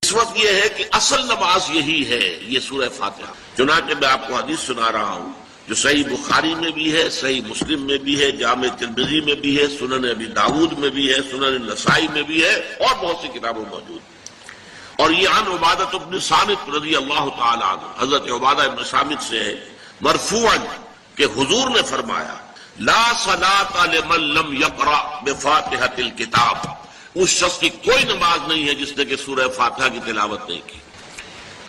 اس وقت یہ ہے کہ اصل نماز یہی ہے، یہ سورہ فاتحہ۔ چنانچہ میں آپ کو حدیث سنا رہا ہوں جو صحیح بخاری میں بھی ہے، صحیح مسلم میں بھی ہے، جامع ترمذی میں بھی ہے، سنن ابی داؤد میں بھی ہے، سنن نسائی میں بھی ہے، اور بہت سی کتابوں میں موجود ہے۔ اور یہ عن عبادہ بن صامت رضی اللہ تعالی عنہ، حضرت عبادہ بن صامت سے ہے مرفوعا کہ حضور نے فرمایا لا صلاۃ لمن لم یقرأ بفاتحۃ الکتاب، اس شخص کی کوئی نماز نہیں ہے جس نے کہ سورہ فاتحہ کی تلاوت نہیں کی۔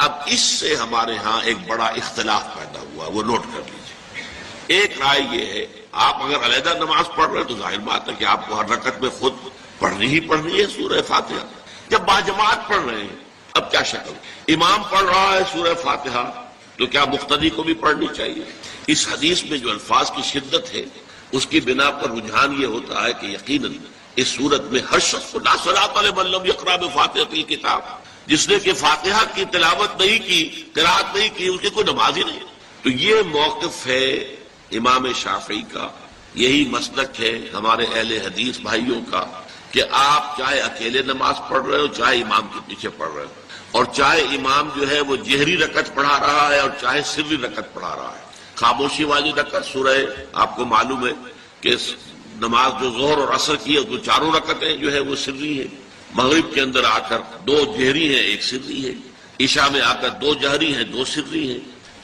اب اس سے ہمارے ہاں ایک بڑا اختلاف پیدا ہوا، وہ نوٹ کر لیجیے۔ ایک رائے یہ ہے آپ اگر علیحدہ نماز پڑھ رہے ہیں تو ظاہر بات ہے کہ آپ کو ہر رکعت میں خود پڑھنی ہی پڑھنی ہے سورہ فاتحہ۔ جب باجماعت پڑھ رہے ہیں اب کیا شکل، امام پڑھ رہا ہے سورہ فاتحہ تو کیا مقتدی کو بھی پڑھنی چاہیے؟ اس حدیث میں جو الفاظ کی شدت ہے اس کی بنا پر رجحان یہ ہوتا ہے کہ یقیناً اس صورت میں ہر شخص کو لا صلاۃ لمن لم یقرأ بفاتحۃ الکتاب، جس نے کہ فاتحہ کی تلاوت نہیں کی، قرأت نہیں کی، اس کی کوئی نماز ہی نہیں۔ تو یہ موقف ہے امام شافعی کا، یہی مسلک ہے ہمارے اہل حدیث بھائیوں کا کہ آپ چاہے اکیلے نماز پڑھ رہے ہو، چاہے امام کے پیچھے پڑھ رہے ہو، اور چاہے امام جو ہے وہ جہری رکعت پڑھا رہا ہے اور چاہے سری رکعت پڑھا رہا ہے۔ خاموشی والی رکعت سورہ، آپ کو معلوم ہے کہ نماز جو ظہر اور عصر کی ہے تو چاروں رکعتیں جو ہے وہ سری ہے، مغرب کے اندر آ کر دو جہری ہیں ایک سری ہے، عشاء میں آ کر دو جہری ہیں دو سری ہیں،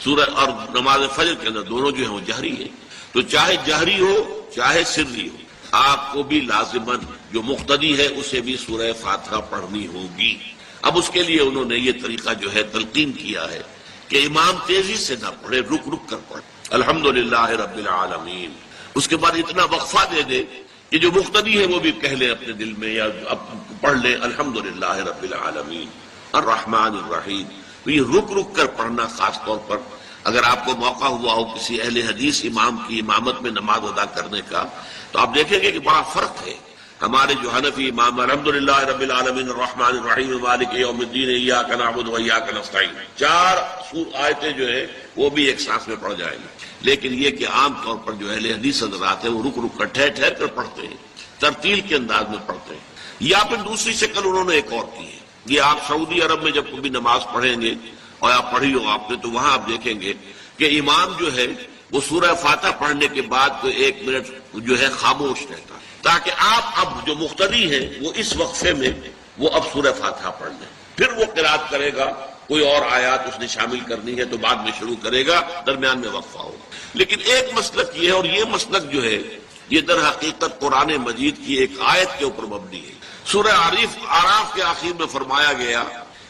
سورہ اور نماز فجر کے اندر دونوں جو ہیں وہ جہری ہیں۔ تو چاہے جہری ہو چاہے سری ہو، آپ کو بھی لازماً جو مقتدی ہے اسے بھی سورہ فاتحہ پڑھنی ہوگی۔ اب اس کے لیے انہوں نے یہ طریقہ جو ہے تلقین کیا ہے کہ امام تیزی سے نہ پڑھے، رک رک کر پڑھے الحمدللہ رب العالمین، اس کے بعد اتنا وقفہ دے دے کہ جو مقتدی ہے وہ بھی کہہ لے اپنے دل میں یا پڑھ لے الحمدللہ رب العالمین الرحمن الرحیم۔ تو یہ رک رک کر پڑھنا، خاص طور پر اگر آپ کو موقع ہوا ہو کسی اہل حدیث امام کی امامت میں نماز ادا کرنے کا تو آپ دیکھیں گے کہ بڑا فرق ہے۔ ہمارے جو حنفی امام الحمدللہ رب العالمین الرحمن الرحیم مالک یوم الدین ایاک نعبد و ایاک نستعین، چار آیتیں جو ہے وہ بھی ایک سانس میں پڑھ جائیں گے، لیکن یہ کہ عام طور پر جو اہل حدیث حضرات ہیں وہ رک رک کر ٹھہر ٹھہر کر پڑھتے ہیں، ترتیل کے انداز میں پڑھتے ہیں۔ یا پھر دوسری شکل انہوں نے ایک اور کی ہے، یہ آپ سعودی عرب میں جب کبھی نماز پڑھیں گے اور آپ پڑھی ہو آپ نے تو وہاں آپ دیکھیں گے کہ امام جو ہے وہ سورہ فاتحہ پڑھنے کے بعد تو 1 منٹ جو ہے خاموش رہتا ہے تاکہ آپ اب جو مقتدی ہیں وہ اس وقفے میں وہ اب سورہ فاتحہ پڑھ لیں، پھر وہ قرات کرے گا، کوئی اور آیات اس نے شامل کرنی ہے تو بعد میں شروع کرے گا، درمیان میں وقفہ ہوگا۔ لیکن ایک مسلک یہ ہے، اور یہ مسلک جو ہے یہ در حقیقت قرآن مجید کی ایک آیت کے اوپر مبنی ہے۔ سورہ اعراف کے آخر میں فرمایا گیا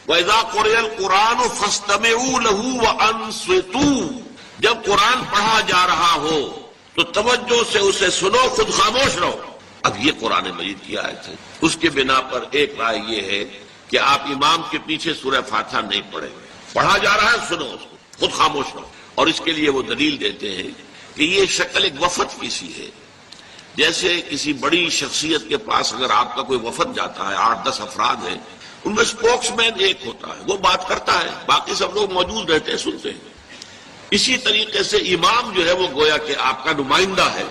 وَإِذَا قُرِئَ الْقُرْآنُ فَاسْتَمِعُوا لَهُ وَأَنصِتُوا، جب قرآن پڑھا جا رہا ہو تو توجہ سے اسے سنو، خود خاموش رہو۔ اب یہ قرآن مجید کی آیت ہے، اس کے بنا پر ایک رائے یہ ہے کہ آپ امام کے پیچھے سورہ فاتحہ نہیں پڑھیں گے، پڑھا جا رہا ہے سنو اس کو، خود خاموش رہو۔ اور اس کے لیے وہ دلیل دیتے ہیں کہ یہ شکل ایک وفد کی سی ہے، جیسے کسی بڑی شخصیت کے پاس اگر آپ کا کوئی وفد جاتا ہے، 8-10 افراد ہیں، ان میں اسپوکس مین ایک ہوتا ہے، وہ بات کرتا ہے، باقی سب لوگ موجود رہتے ہیں، سنتے ہیں۔ اسی طریقے سے امام جو ہے وہ گویا کہ آپ کا نمائندہ ہے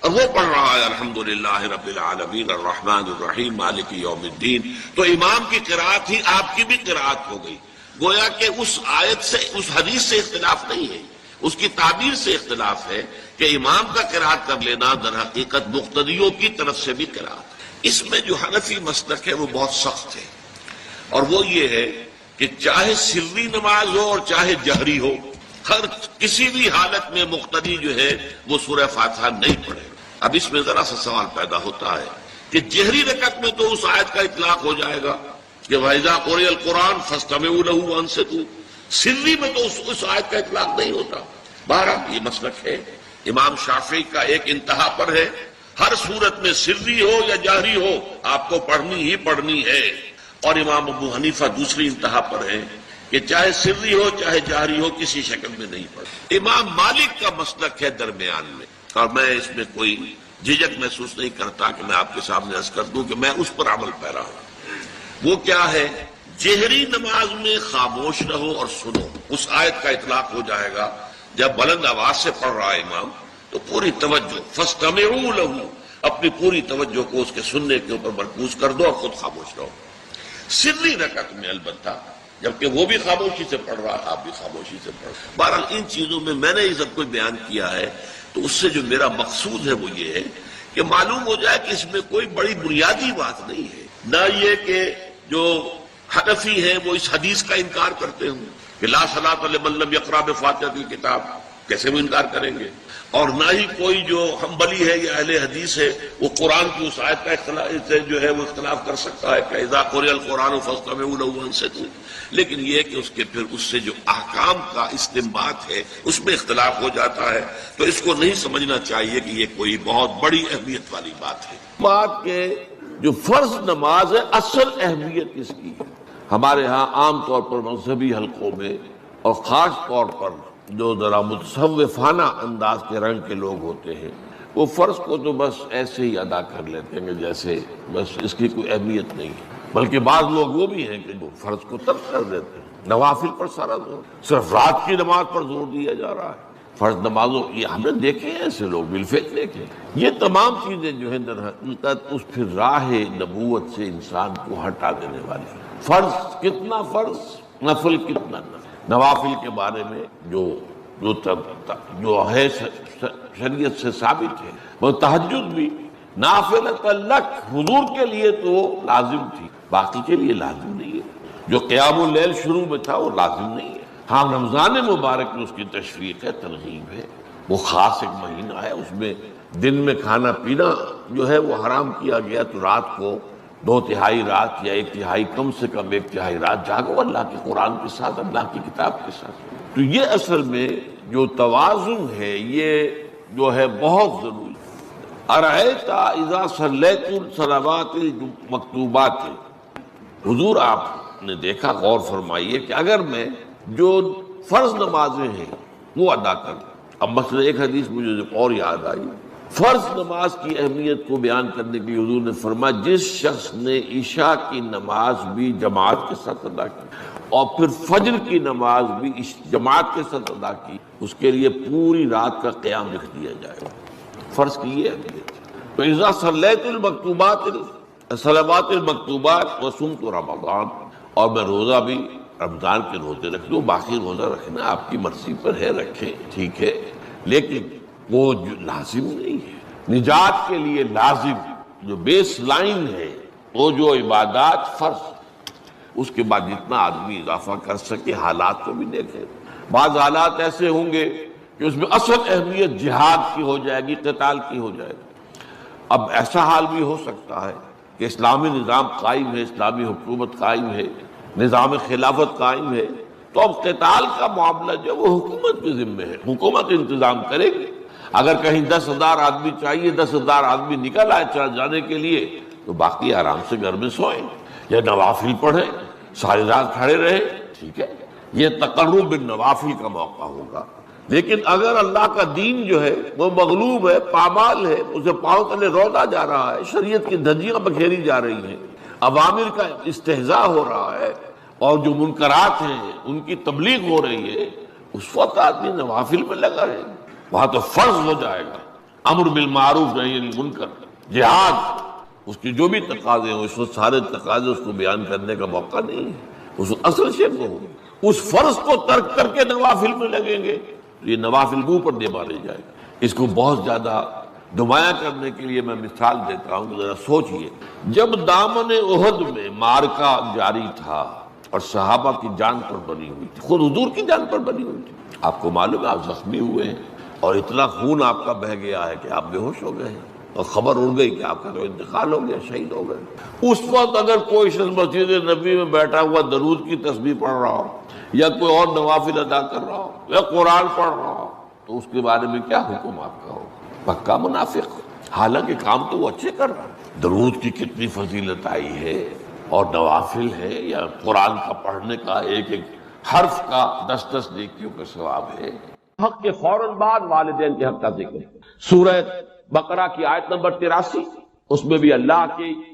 اور وہ پڑھ رہا ہے الحمدللہ رب العالمین الرحمن الرحیم مالک یوم الدین، تو امام کی قرأت ہی آپ کی بھی قرأت ہو گئی۔ گویا کہ اس آیت سے، اس حدیث سے اختلاف نہیں ہے، اس کی تعبیر سے اختلاف ہے کہ امام کا قرأت کر لینا در حقیقت مقتدیوں کی طرف سے بھی قرأت۔ اس میں جو حنفی مسلک ہے وہ بہت سخت ہے، اور وہ یہ ہے کہ چاہے سری نماز ہو اور چاہے جہری ہو، ہر کسی بھی حالت میں مقتدی جو ہے وہ سورہ فاتحہ نہیں پڑھے۔ اب اس میں ذرا سا سوال پیدا ہوتا ہے کہ جہری رکعت میں تو اس آیت کا اطلاق ہو جائے گا کہ وَإِذَا قُرِئَ الْقُرْآنُ فَاسْتَمِعُوا لَهُ وَأَنصِتُوا، سری میں تو اس آیت کا اطلاق نہیں ہوتا۔ بہرحال یہ مسلک ہے امام شافعی کا، ایک انتہا پر ہے، ہر صورت میں سری ہو یا جہری ہو آپ کو پڑھنی ہی پڑھنی ہے، اور امام ابو حنیفہ دوسری انتہا پر ہے کہ چاہے سری ہو چاہے جہری ہو کسی شکل میں نہیں پڑھے۔ امام مالک کا مسلک ہے درمیان میں، اور میں اس میں کوئی جھجک محسوس نہیں کرتا کہ میں آپ کے سامنے عرض کر دوں کہ میں اس پر عمل پیرا ہوں۔ وہ کیا ہے، جہری نماز میں خاموش رہو اور سنو، اس آیت کا اطلاق ہو جائے گا جب بلند آواز سے پڑھ رہا ہے امام تو پوری توجہ فاستمعوا له، اپنی پوری توجہ کو اس کے سننے کے اوپر مرکوز کر دو اور خود خاموش رہو۔ سری رکعت میں البتہ، جبکہ وہ بھی خاموشی سے پڑھ رہا، آپ بھی خاموشی سے پڑھ رہا۔ بہرحال ان چیزوں میں میں نے یہ سب کچھ بیان کیا ہے، تو اس سے جو میرا مقصود ہے وہ یہ ہے کہ معلوم ہو جائے کہ اس میں کوئی بڑی بنیادی بات نہیں ہے، نہ یہ کہ جو حنفی ہیں وہ اس حدیث کا انکار کرتے ہوں کہ لا صلاۃ لمن لم یقرأ بفاتحۃ الکتاب، کیسے وہ انکار کریں گے؟ اور نہ ہی کوئی جو حنبلی ہے یا اہل حدیث ہے وہ قرآن کی اس آیت کا اختلاف سے جو ہے وہ اختلاف کر سکتا ہے کہ اذا قرئ القرآن فاستمعوا له وانصتوا، لیکن یہ کہ اس کے پھر اس سے جو احکام کا استنباط ہے اس میں اختلاف ہو جاتا ہے، تو اس کو نہیں سمجھنا چاہیے کہ یہ کوئی بہت بڑی اہمیت والی بات ہے۔ بات کہ جو فرض نماز ہے اصل اہمیت اس کی ہے ہمارے ہاں عام طور پر مذہبی حلقوں میں، اور خاص طور پر جو ذرا متصوفانہ انداز کے رنگ کے لوگ ہوتے ہیں، وہ فرض کو تو بس ایسے ہی ادا کر لیتے ہیں جیسے بس اس کی کوئی اہمیت نہیں ہے، بلکہ بعض لوگ وہ بھی ہیں کہ جو فرض کو ترک کر دیتے ہیں، نوافل پر سارا زور، صرف رات کی نماز پر زور دیا جا رہا ہے، فرض نمازوں یہ ہم نے دیکھے ہیں ایسے لوگ بالفعل دیکھے۔ یہ تمام چیزیں جو ہیں در حقیقت اس پھر راہ نبوت سے انسان کو ہٹا دینے والی ہیں۔ فرض کتنا فرض، نفل کتنا نفل۔ نوافل کے بارے میں جو ہے شریعت سے ثابت ہے، وہ تہجد بھی نافلۃ لک، حضور کے لیے تو لازم تھی، باقی کے لیے لازم نہیں ہے۔ جو قیام اللیل شروع میں تھا وہ لازم نہیں ہے۔ ہاں رمضان مبارک میں اس کی تشویق ہے، ترغیب ہے، وہ خاص ایک مہینہ ہے، اس میں دن میں کھانا پینا جو ہے وہ حرام کیا گیا، تو رات کو 2/3 رات یا 1/3 کم سے کم 1/3 رات جاگو اللہ کے قرآن کے ساتھ، اللہ کی کتاب کے ساتھ۔ تو یہ اصل میں جو توازن ہے یہ جو ہے بہت ضروری ہے۔ ارأیت اذا صلیت الصلوات المکتوبات، حضور آپ نے دیکھا، غور فرمائیے کہ اگر میں جو فرض نمازیں ہیں وہ ادا کروں، اب مثلا ایک حدیث مجھے اور یاد آئی، فرض نماز کی اہمیت کو بیان کرنے کے لیے حضور نے فرمایا جس شخص نے عشاء کی نماز بھی جماعت کے ساتھ ادا کی اور پھر فجر کی نماز بھی جماعت کے ساتھ ادا کی، اس کے لیے پوری رات کا قیام لکھ دیا جائے گا۔ فرض کی یہ اہمیت ہے۔ تو اذا صلیت المکتوبات صلوات المکتوبات وصمت رمضان، اور میں روزہ بھی رمضان کے روزے رکھ لوں، باقی روزہ رکھنا آپ کی مرضی پر ہے، رکھیں ٹھیک ہے، لیکن وہ جو لازم نہیں ہے۔ نجات کے لیے لازم جو بیس لائن ہے وہ جو عبادات فرض، اس کے بعد جتنا آدمی اضافہ کر سکے، حالات کو بھی دیکھیں۔ بعض حالات ایسے ہوں گے کہ اس میں اصل اہمیت جہاد کی ہو جائے گی، قتال کی ہو جائے گی۔ اب ایسا حال بھی ہو سکتا ہے کہ اسلامی نظام قائم ہے، اسلامی حکومت قائم ہے، نظام خلافت قائم ہے، تو اب قتال کا معاملہ جو وہ حکومت کے ذمہ ہے، حکومت انتظام کرے گی۔ اگر کہیں 10,000 آدمی چاہیے، 10,000 آدمی نکل آئے چل جانے کے لیے، تو باقی آرام سے گھر میں سوئیں یا نوافل پڑھیں، ساری رات کھڑے رہے، ٹھیک ہے، یہ تقرب بالنوافل کا موقع ہوگا۔ لیکن اگر اللہ کا دین جو ہے وہ مغلوب ہے، پامال ہے، اسے پاؤں تلے رودا جا رہا ہے، شریعت کی دھجیاں بکھیری جا رہی ہیں، عوامر کا استہزاء ہو رہا ہے، اور جو منکرات ہیں ان کی تبلیغ ہو رہی ہے، اس وقت آدمی نوافل میں لگا رہے، وہاں تو فرض ہو جائے گا امر بالمعروف نہی عن المنکر، جہاد، اس کی جو بھی تقاضے ہیں اس وقت سارے تقاضے اس کو بیان کرنے کا موقع نہیں ہے، اس وقت اصل شے وہ ہوگی۔ اس فرض کو ترک کر کے نوافل میں لگیں گے، یہ نوافل منہ پر دے مارے جائے گا۔ اس کو بہت زیادہ نمایاں کرنے کے لیے میں مثال دیتا ہوں، ذرا سوچئے، جب دامن احد میں معرکہ جاری تھا اور صحابہ کی جان پر بنی ہوئی تھی، خود حضور کی جان پر بنی ہوئی تھی، آپ کو معلوم ہے آپ زخمی ہوئے ہیں اور اتنا خون آپ کا بہہ گیا ہے کہ آپ بے ہوش ہو گئے ہیں، اور خبر اڑ گئی کہ آپ کا تو انتقال ہو گیا، شہید ہو گئے۔ اس وقت اگر کوئی شخص مسجد نبی میں بیٹھا ہوا درود کی تسبیح پڑھ رہا ہو، یا کوئی اور نوافل ادا کر رہا ہو، یا قرآن پڑھ رہا ہو، تو اس کے بارے میں کیا حکم آپ کا ہو؟ پکا منافق، حالانکہ کام تو وہ اچھے کر رہا ہے۔ درود کی کتنی فضیلت آئی ہے، اور نوافل ہے، یا قرآن کا پڑھنے کا ایک ایک حرف کا 10 نیکیوں کا ثواب ہے۔ حق کے فوراً بعد والدین کے حق کا ذکر ہے۔ سورہ بقرہ کی آیت نمبر 83، اس میں بھی اللہ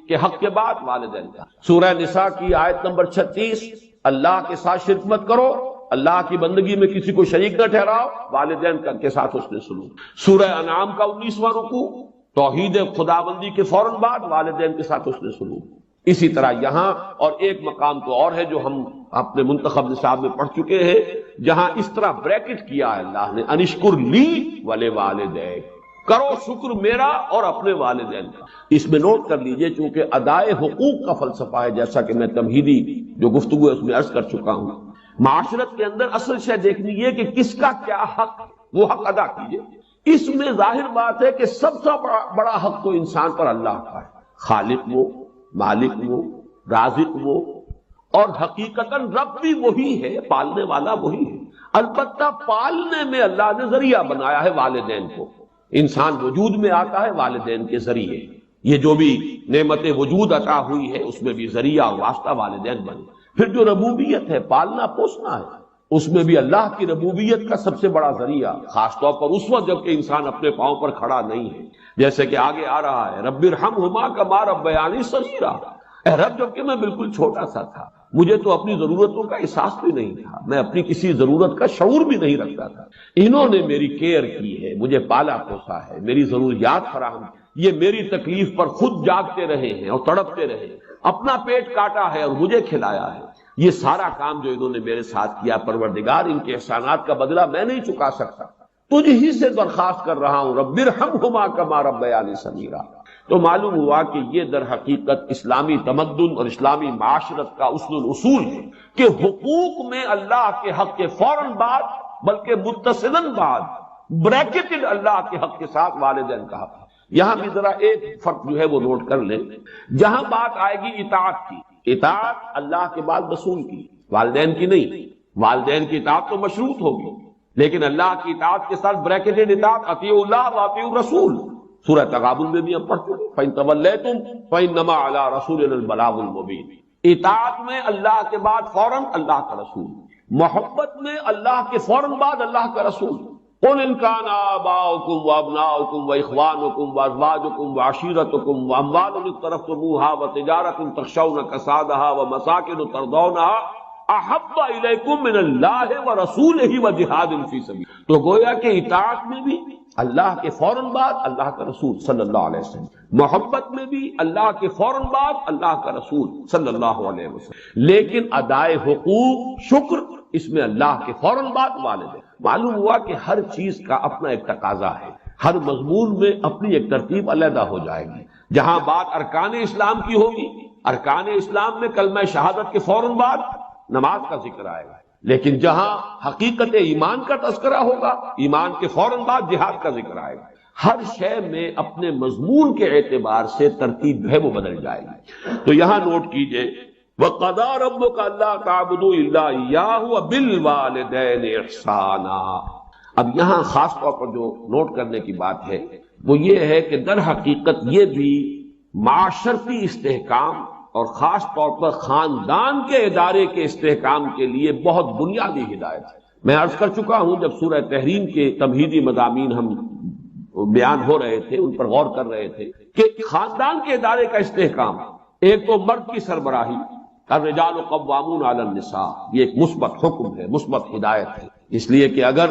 کے حق کے بعد والدین کا۔ سورہ نساء کی آیت نمبر 36، اللہ کے ساتھ شرک مت کرو، اللہ کی بندگی میں کسی کو شریک نہ ٹھہراؤ، والدین کے ساتھ اس نے سلوک۔ سورہ انعام کا 19واں رکوع، توحید خداوندی کے فوراً بعد والدین کے ساتھ اس نے سلوک۔ اسی طرح یہاں اور ایک مقام تو اور ہے جو ہم اپنے منتخب نصاب میں پڑھ چکے ہیں، جہاں اس طرح بریکٹ کیا ہے اللہ نے، انشکر لی ولوالدیک، کرو شکر میرا اور اپنے والدین کا۔ اس میں نوٹ کر لیجئے، چونکہ ادائے حقوق کا فلسفہ ہے، جیسا کہ میں تمہیدی جو گفتگو ہے اس میں عرض کر چکا ہوں، معاشرت کے اندر اصل شے دیکھنی یہ کہ کس کا کیا حق، وہ حق ادا کیجئے۔ اس میں ظاہر بات ہے کہ سب سے بڑا حق تو انسان پر اللہ کا ہے، خالق وہ، مالک وہ، رازق وہ، اور حقیقتاً رب بھی وہی ہے، پالنے والا وہی ہے۔ البتہ پالنے میں اللہ نے ذریعہ بنایا ہے والدین کو، انسان وجود میں آتا ہے والدین کے ذریعے، یہ جو بھی نعمت وجود عطا ہوئی ہے اس میں بھی ذریعہ اور واسطہ والدین بنے۔ پھر جو ربوبیت ہے، پالنا پوسنا ہے، اس میں بھی اللہ کی ربوبیت کا سب سے بڑا ذریعہ، خاص طور پر اس وقت جب کہ انسان اپنے پاؤں پر کھڑا نہیں ہے، جیسے کہ آگے آ رہا ہے رب ارحمہما کما ربیانی صغیرا، اے رب جب کہ میں بالکل چھوٹا سا تھا، مجھے تو اپنی ضرورتوں کا احساس بھی نہیں تھا، میں اپنی کسی ضرورت کا شعور بھی نہیں رکھتا تھا، انہوں نے میری کیئر کی ہے، مجھے پالا پوسا ہے، میری ضروریات فراہم کی، یہ میری تکلیف پر خود جاگتے رہے ہیں اور تڑپتے رہے، اپنا پیٹ کاٹا ہے اور مجھے کھلایا ہے، یہ سارا کام جو انہوں نے میرے ساتھ کیا، پروردگار ان کے احسانات کا بدلہ میں نہیں چکا سکتا، تجھ ہی سے درخواست کر رہا ہوں رب ارحمہما کما ربیانی صغیرا۔ تو معلوم ہوا کہ یہ در حقیقت اسلامی تمدن اور اسلامی معاشرت کا اصل الاصول ہے کہ حقوق میں اللہ کے حق کے فوراً بعد بلکہ متصلاً بعد بریکٹڈ اللہ کے حق کے ساتھ والدین کا حق ہے۔ یہاں بھی ذرا ایک فرق جو ہے وہ نوٹ کر لیں، جہاں بات آئے گی اطاعت کی، اطاعت اللہ کے بعد رسول کی، والدین کی نہیں، والدین کی اطاعت تو مشروط ہوگی، لیکن اللہ کی اطاعت کے ساتھ بریکٹڈ اطاعت اطیعوا اللہ واطیعوا الرسول، سورہ تغابن میں بھی ہم پڑھ چکے، فَإِن تَوَلَّيْتُمْ فَإِنَّمَا عَلَىٰ رَسُولِنَا الْبَلَاغُ الْمُبِينُ۔ اطاعت میں اللہ کے بعد فوراً اللہ کا رسول، محبت میں اللہ کے فوراً بعد اللہ کا رسول۔ قُلْ إِن كَانَ آبَاؤُكُمْ وَأَبْنَاؤُكُمْ وَإِخْوَانُكُمْ وَأَزْوَاجُكُمْ وَعَشِيرَتُكُمْ وَأَمْوَالٌ اقْتَرَفْتُمُوهَا وَتِجَارَةٌ تَخْشَوْنَ كَسَادَهَا وَمَسَاكِنُ تَرْضَوْنَهَا احب الیکم من اللہ ورسولہ وجہاد فی سبیلہ۔ تو گویا کہ اطاعت میں بھی اللہ کے فوراً بعد اللہ کا رسول صلی اللہ علیہ وسلم، محبت میں بھی اللہ کے فوراً بعد اللہ کا رسول صلی اللہ علیہ وسلم، لیکن ادائے حقوق، شکر، اس میں اللہ کے فوراً بعد والدین۔ معلوم ہوا کہ ہر چیز کا اپنا ایک تقاضا ہے، ہر مضمون میں اپنی ایک ترتیب علیحدہ ہو جائے گی۔ جہاں بات ارکان اسلام کی ہوگی، ارکان اسلام میں کلمہ شہادت کے فوراً بعد نماز کا ذکر آئے گا، لیکن جہاں حقیقت ایمان کا تذکرہ ہوگا، ایمان کے فوراً بعد جہاد کا ذکر آئے گا۔ ہر شے میں اپنے مضمون کے اعتبار سے ترتیب جو ہے وہ بدل جائے گی۔ تو یہاں نوٹ کیجئے وَقَضَىٰ رَبُّكَ أَلَّا تَعْبُدُوا إِلَّا إِيَّاهُ وَبِالْوَالِدَيْنِ إِحْسَانًا۔ اب یہاں خاص طور پر جو نوٹ کرنے کی بات ہے وہ یہ ہے کہ در حقیقت یہ بھی معاشرتی استحکام اور خاص طور پر خاندان کے ادارے کے استحکام کے لیے بہت بنیادی ہدایت ہے۔ میں عرض کر چکا ہوں جب سورہ تحریم کے تمہیدی مضامین ہم بیان ہو رہے تھے، ان پر غور کر رہے تھے کہ خاندان کے ادارے کا استحکام، ایک تو مرد کی سربراہی، الرجال قوامون علی النساء، یہ ایک مثبت حکم ہے، مثبت ہدایت ہے، اس لیے کہ اگر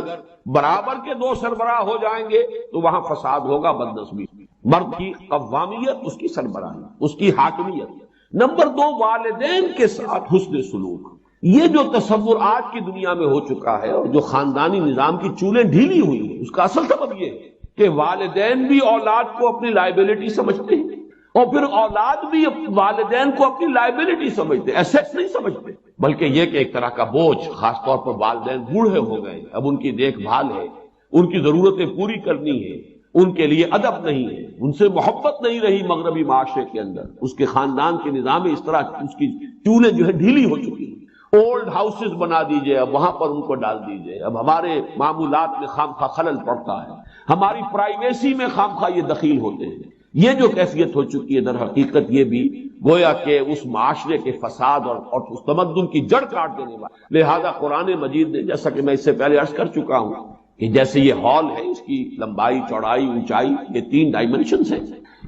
برابر کے دو سربراہ ہو جائیں گے تو وہاں فساد ہوگا، بدنسبی، مرد کی قوامیت، اس کی سربراہی، اس کی حاکمیت۔ نمبر دو، والدین کے ساتھ حسن سلوک۔ یہ جو تصور آج کی دنیا میں ہو چکا ہے اور جو خاندانی نظام کی چولیں ڈھیلی ہوئی ہیں، اس کا اصل سبب یہ ہے کہ والدین بھی اولاد کو اپنی لائبلٹی سمجھتے ہیں، اور پھر اولاد بھی والدین کو اپنی لائبلٹی سمجھتے، ایسیٹس نہیں سمجھتے، بلکہ یہ کہ ایک طرح کا بوجھ، خاص طور پر والدین بوڑھے ہو گئے، اب ان کی دیکھ بھال ہے، ان کی ضرورتیں پوری کرنی ہے، ان کے لیے ادب نہیں ہے، ان سے محبت نہیں رہی مغربی معاشرے کے اندر، اس کے خاندان کے نظام میں اس طرح اس کی چولیں جو ہے ڈھیلی ہو چکی ہیں۔ اولڈ ہاؤسز بنا دیجئے، اب وہاں پر ان کو ڈال دیجئے، اب ہمارے معمولات میں خامخواہ خلل پڑتا ہے، ہماری پرائیویسی میں خامخواہ یہ دخیل ہوتے ہیں۔ یہ جو کیفیت ہو چکی ہے در حقیقت یہ بھی گویا کہ اس معاشرے کے فساد اور اس تمدن کی جڑ کاٹ دینے والا۔ لہذا قرآن مجید نے، جیسا کہ میں اس سے پہلے عرض کر چکا ہوں کہ جیسے یہ ہال ہے، اس کی لمبائی، چوڑائی، اونچائی، یہ 3 ڈائمنشنز ہیں،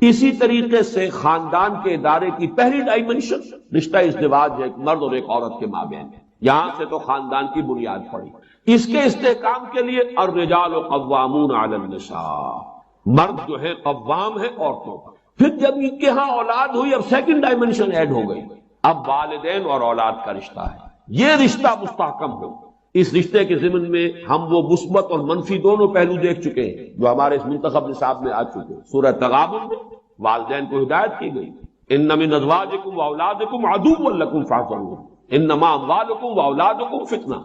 اسی طریقے سے خاندان کے ادارے کی پہلی ڈائمنشن رشتہ ازدواج ہے، ایک مرد اور ایک عورت کے مابین، یہاں سے تو خاندان کی بنیاد پڑی۔ اس کے استحکام کے لیے الرجال قوامون علی النساء، مرد جو ہے قوام ہے عورتوں پر۔ پھر جب ان کے ہاں اولاد ہوئی اب سیکنڈ ڈائمنشن ایڈ ہو گئی، اب والدین اور اولاد کا رشتہ ہے، یہ رشتہ مستحکم ہو۔ اس رشتے کے ضمن میں ہم وہ مثبت اور منفی دونوں پہلو دیکھ چکے ہیں جو ہمارے اس منتخب نصاب میں آ چکے ہیں۔ سورہ تغابن میں والدین کو ہدایت کی گئی، ان من ازواجکم واولادکم عدو لکم فاحذروہ انما اموالکم واولادکم فتنہ۔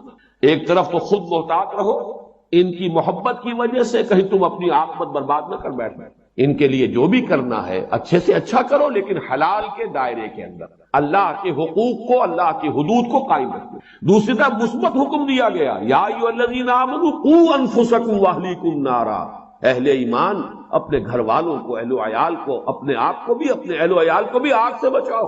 ایک طرف تو خود محتاط رہو ان کی محبت کی وجہ سے کہیں تم اپنی عاقبت برباد نہ کر بیٹھو، ان کے لیے جو بھی کرنا ہے اچھے سے اچھا کرو لیکن حلال کے دائرے کے اندر، اللہ کے حقوق کو، اللہ کی حدود کو قائم رکھو۔ دوسری طرف مثبت حکم دیا گیا، یا ایھا الذین آمنوا قوا انفسکم واہلیکم نارا، اہل ایمان اپنے گھر والوں کو، اہل و عیال کو، اپنے آپ کو بھی، اپنے اہل و عیال کو بھی آگ سے بچاؤ۔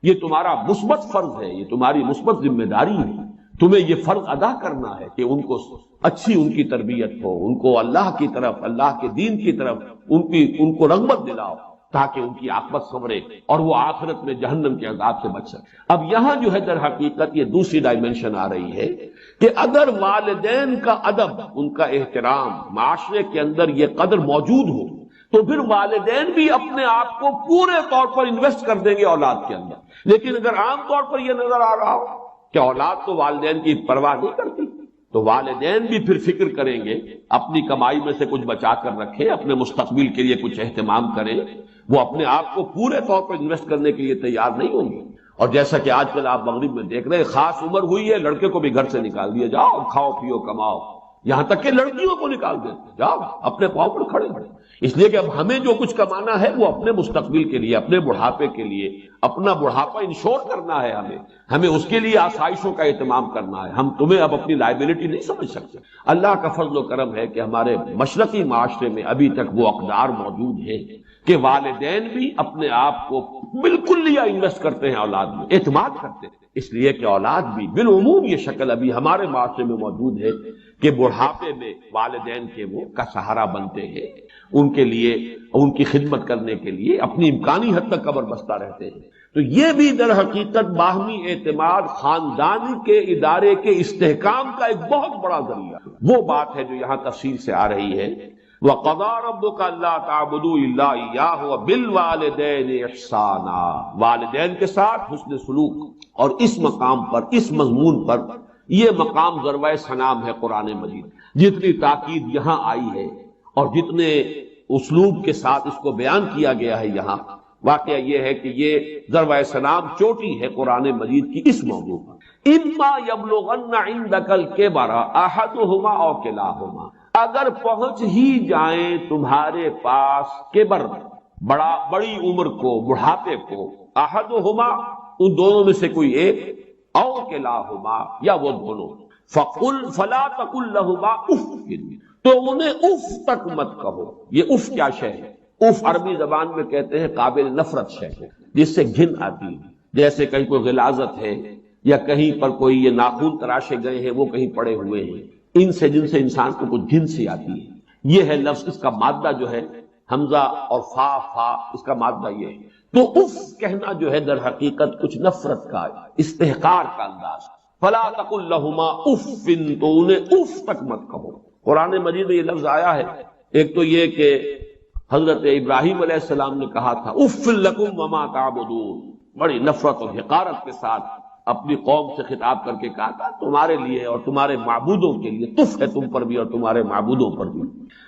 یہ تمہارا مثبت فرض ہے، یہ تمہاری مثبت ذمہ داری ہے، تمہیں یہ فرض ادا کرنا ہے کہ ان کو اچھی ان کی تربیت ہو، ان کو اللہ کی طرف، اللہ کے دین کی طرف ان کو رغبت دلاؤ تاکہ ان کی عاقبت سنورے اور وہ آخرت میں جہنم کے عذاب سے بچ سکے۔ اب یہاں جو ہے در حقیقت یہ دوسری ڈائمنشن آ رہی ہے کہ اگر والدین کا ادب، ان کا احترام معاشرے کے اندر یہ قدر موجود ہو تو پھر والدین بھی اپنے آپ کو پورے طور پر انویسٹ کر دیں گے اولاد کے اندر۔ لیکن اگر عام طور پر یہ نظر آ رہا ہو کہ اولاد تو والدین کی پرواہ نہیں کرتی، تو والدین بھی پھر فکر کریں گے، اپنی کمائی میں سے کچھ بچا کر رکھیں، اپنے مستقبل کے لیے کچھ اہتمام کریں، وہ اپنے آپ کو پورے طور پر انویسٹ کرنے کے لیے تیار نہیں ہوں گے۔ اور جیسا کہ آج کل آپ مغرب میں دیکھ رہے ہیں، خاص عمر ہوئی ہے لڑکے کو بھی گھر سے نکال دیا، جاؤ کھاؤ پیو کماؤ، یہاں تک کہ لڑکیوں کو نکال دیتے، جاؤ اپنے پاؤں پر کھڑے کھڑے۔ اس لیے کہ اب ہمیں جو کچھ کمانا ہے وہ اپنے مستقبل کے لیے، اپنے بڑھاپے کے لیے، اپنا بڑھاپا انشور کرنا ہے، ہمیں اس کے لیے آسائشوں کا اہتمام کرنا ہے۔ ہم تمہیں اب اپنی لائبلٹی نہیں سمجھ سکتے۔ اللہ کا فضل و کرم ہے کہ ہمارے مشرقی معاشرے میں ابھی تک وہ اقدار موجود ہیں کہ والدین بھی اپنے آپ کو بالکل لیا انویسٹ کرتے ہیں اولاد میں، اعتماد کرتے ہیں، اس لیے کہ اولاد بھی بالعموم یہ شکل ابھی ہمارے معاشرے میں موجود ہے کہ بڑھاپے میں والدین کے وہ کا سہارا بنتے ہیں، ان کے لیے، ان کی خدمت کرنے کے لیے اپنی امکانی حد تک قبر بستہ رہتے ہیں۔ تو یہ بھی در حقیقت باہمی اعتماد، خاندانی کے ادارے کے استحکام کا ایک بہت بڑا ذریعہ، وہ بات ہے جو یہاں تفصیل سے آ رہی ہے۔ وَقَضَىٰ رَبُّكَ أَلَّا تَعْبُدُوا إِلَّا إِيَّاهُ وَبِالْوَالِدَيْنِ إِحْسَانًا، والدین کے ساتھ حسن سلوک۔ اور اس مقام پر، اس مضمون پر، یہ مقام ذروۂ سنام ہے قرآن مجید، جتنی تاکید یہاں آئی ہے اور جتنے اسلوب کے ساتھ اس کو بیان کیا گیا ہے یہاں، واقعہ یہ ہے کہ یہ ذروۂ سنام چوٹی ہے قرآن مجید کی اس موضوع پر۔ اما یبلغن عندک الکبر احدہما او کلاہما، اگر پہنچ ہی جائیں تمہارے پاس کبر، بڑی عمر کو، بڑھاپے کو، احدہما ان دونوں میں سے کوئی ایک، او کلاہما یا وہ دونوں، فلا تقل لہما اف، تو انہیں اف تک مت کہو۔ یہ اف کیا شے ہے؟ اف عربی زبان میں کہتے ہیں قابل نفرت شے ہے، جس سے گھن آتی ہے، جیسے کہیں کوئی غلاظت ہے یا کہیں پر کوئی یہ ناخن تراشے گئے ہیں وہ کہیں پڑے ہوئے ہیں، ان سے جن سے انسان کو کچھ گھن سی آتی ہے۔ یہ ہے لفظ، اس کا مادہ جو ہے حمزہ اور فا، اس کا مادہ یہ ہے۔ تو اف کہنا جو ہے در حقیقت کچھ نفرت کا، استحقار کا انداز۔ فلا تقل لہما اف، تو انہیں اف تک مت کہو۔ قرآن مجید میں یہ لفظ آیا ہے، ایک تو یہ کہ حضرت ابراہیم علیہ السلام نے کہا تھا اف لکم وما تعبدون، بڑی نفرت اور حقارت کے ساتھ اپنی قوم سے خطاب کر کے کہا تھا تمہارے لیے اور تمہارے معبودوں کے لیے تف ہے، تم پر بھی اور تمہارے معبودوں پر بھی،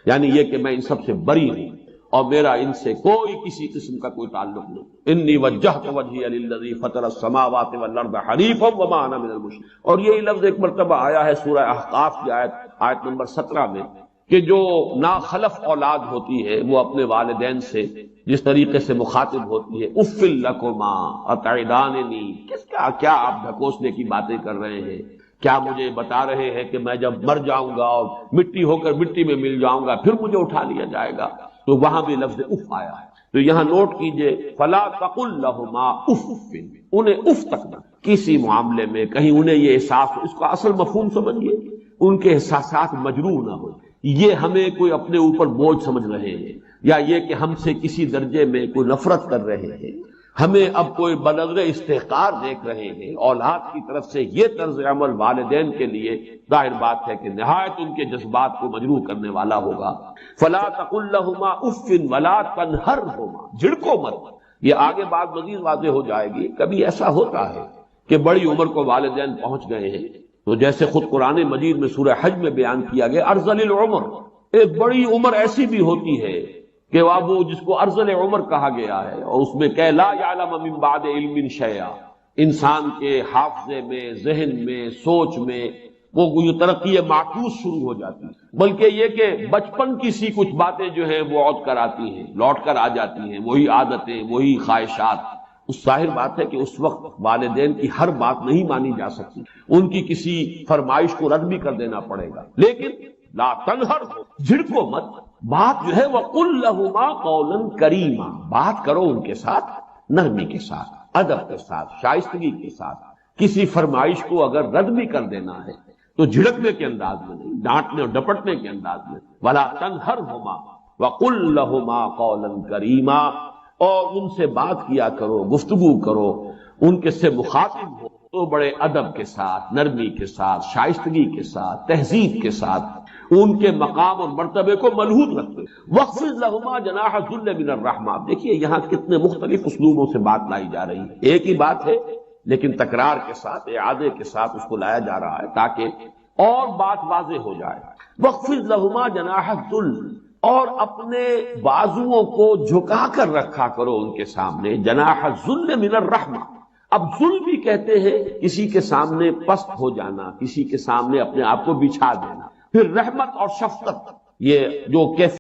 یعنی یہ کہ میں ان سب سے بری ہوں اور میرا ان سے کوئی کسی قسم کا کوئی تعلق نہیں۔ انی وجہت وجہی للذی فطر السماوات والارض حنیفا وما انا من المشرکین۔ اور یہی لفظ ایک مرتبہ آیا ہے سورہ احقاف کی آیت نمبر 17 میں کہ جو ناخلف اولاد ہوتی ہے وہ اپنے والدین سے جس طریقے سے مخاطب ہوتی ہے، اف لکما اتعداننی، کیا آپ ڈھکوسنے کی باتیں کر رہے ہیں؟ کیا مجھے بتا رہے ہیں کہ میں جب مر جاؤں گا اور مٹی ہو کر مٹی میں مل جاؤں گا پھر مجھے اٹھا لیا جائے گا؟ تو وہاں بھی لفظ اف آیا ہے۔ تو یہاں نوٹ کیجئے، فلا تقل لہما اف، انہیں اف تک نہ، کسی معاملے میں کہیں انہیں یہ احساس ہو، اس کا اصل مفہوم سمجھیے، ان کے احساسات مجروح نہ ہو، یہ ہمیں کوئی اپنے اوپر بوجھ سمجھ رہے ہیں یا یہ کہ ہم سے کسی درجے میں کوئی نفرت کر رہے ہیں، ہمیں اب کوئی بنظر استحقار دیکھ رہے ہیں اولاد کی طرف سے یہ طرز عمل والدین کے لیے ظاہر بات ہے کہ نہایت ان کے جذبات کو مجروح کرنے والا ہوگا۔ فلا تقل لهما اف ولا تنهرهما، جھڑکو مت۔ یہ آگے بات مزید واضح ہو جائے گی۔ کبھی ایسا ہوتا ہے کہ بڑی عمر کو والدین پہنچ گئے ہیں، تو جیسے خود قرآن مجید میں سورہ حج میں بیان کیا گیا ارذل العمر، ایک بڑی عمر ایسی بھی ہوتی ہے کہ وہ جس کو ارذل عمر کہا گیا ہے، اور اس میں کہ لا یعلم من بعد علم شیئا، انسان کے حافظے میں، ذہن میں، سوچ میں وہ یہ ترقی معکوس شروع ہو جاتی ہے، بلکہ یہ کہ بچپن کی سی کچھ باتیں جو ہیں وہ عود کر آتی ہیں، لوٹ کر آ جاتی ہیں، وہی عادتیں، وہی خواہشات۔ اس ظاہر بات ہے کہ اس وقت والدین کی ہر بات نہیں مانی جا سکتی، ان کی کسی فرمائش کو رد بھی کر دینا پڑے گا، لیکن لا تنہر، جھڑکو مت۔ بات جو ہے وَقُلْ لَهُمَا قَوْلًا كَرِيمًا، بات کرو ان کے ساتھ نرمی کے ساتھ، ادب کے ساتھ، شائستگی کے ساتھ۔ کسی فرمائش کو اگر رد بھی کر دینا ہے تو جھڑکنے کے انداز میں نہیں، ڈانٹنے اور ڈپٹنے کے انداز میں۔ وَلَا تَنْهَرْهُمَا وَقُلْ لَهُمَا قَوْلًا كَرِيمًا، اور ان سے بات کیا کرو، گفتگو کرو، ان کے سے مخاطب ہو تو بڑے ادب کے ساتھ، نرمی کے ساتھ، شائستگی کے ساتھ، تہذیب کے ساتھ، ان کے مقام اور مرتبے کو ملحوظ رکھتے۔ وَخْفِضْ لَهُمَا جَنَاحَ الذُّلِّ مِنَ الرَّحْمَةِ، دیکھیے یہاں کتنے مختلف اسلوبوں سے بات لائی جا رہی ہے، ایک ہی بات ہے لیکن تکرار کے ساتھ، اعادے کے ساتھ اس کو لایا جا رہا ہے تاکہ اور بات واضح ہو جائے۔ وَخْفِضْ لَهُمَا جَنَاحَ الذُّلِّ، اور اپنے بازوؤں کو جھکا کر رکھا کرو ان کے سامنے، جناح الذل من الرحمہ۔ اب ذل بھی کہتے ہیں کسی کے سامنے پست ہو جانا، کسی کے سامنے اپنے آپ کو بچھا دینا۔ پھر رحمت اور شفقت، یہ جو کیفیت